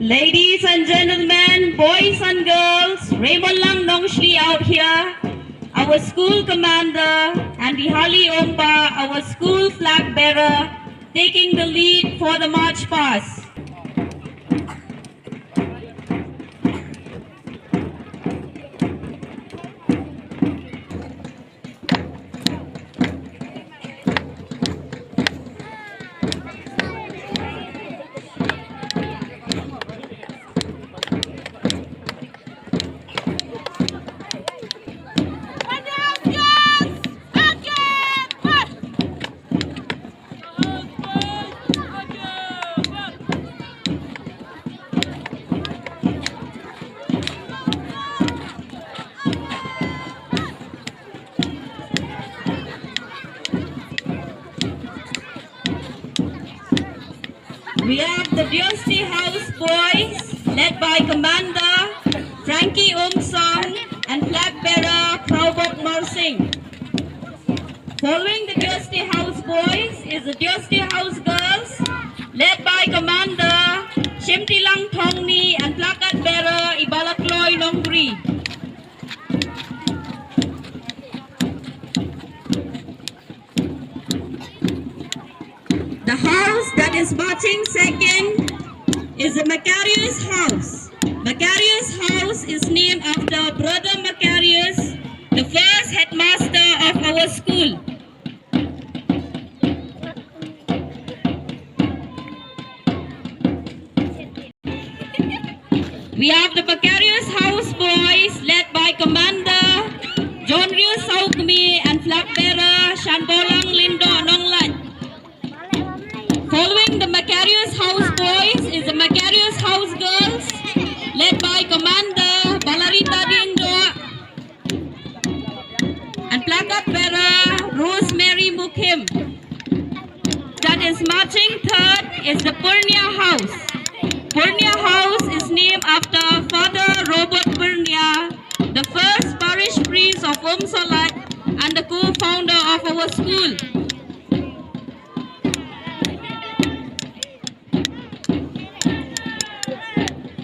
Ladies and gentlemen, boys and girls, Raymond Lang Nong Shri out here, our school commander, and Bihali Omba, our school flag bearer, taking the lead for the march past. We have the Diosty House boys, led by Commander Frankie Song and flag bearer Prabhat Marsing. Following the Diosty House boys is the Diosty House girls, led by Commander Shimtilang Thongni and placard bearer Ibalakloy Nongri. The house that is marching second is the Macarius house. Macarius house is named after Brother Macarius, the first headmaster of our school. We have the Macarius house boys led by Commander John Ryu Saukmi and flag bearer Shanbolang Lindo Nonglan. Following the Macarius House boys is the Macarius House girls, led by Commander Balarita Dindo and placard bearer Rosemary Mukim. That is marching third is the Purnia House. Purnia House is named after Father Robert Purnia, the first parish priest of Umsalat and the co-founder of our school.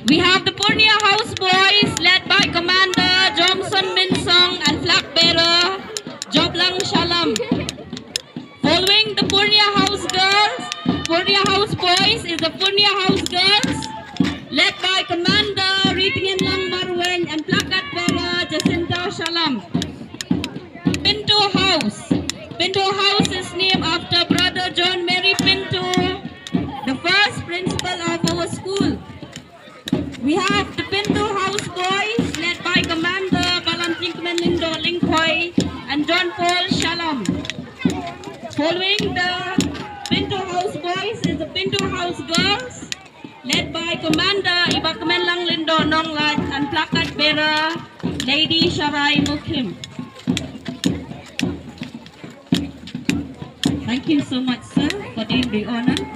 We have the Purnia House boys led by Commander Johnson Minsong and flag bearer Joblang Shalam. Following the Purnia House girls, Purnia House boys is the Purnia House girls led by Commander Ripingin Lang Marwen and placard bearer Jacinta Shalam. Pinto House. Pinto House is named after Brother John Mary Pinto, the first principal of our school. We have the Pinto House boys led by Commander Balantinkman Lindo Lingkoi and John Paul Shalom. Following the Pinto House boys is the Pinto House girls led by Commander Ibakman Lang Lindo Nonglat and placard bearer Lady Sharai Mukim. Thank you so much, sir, for doing the honor.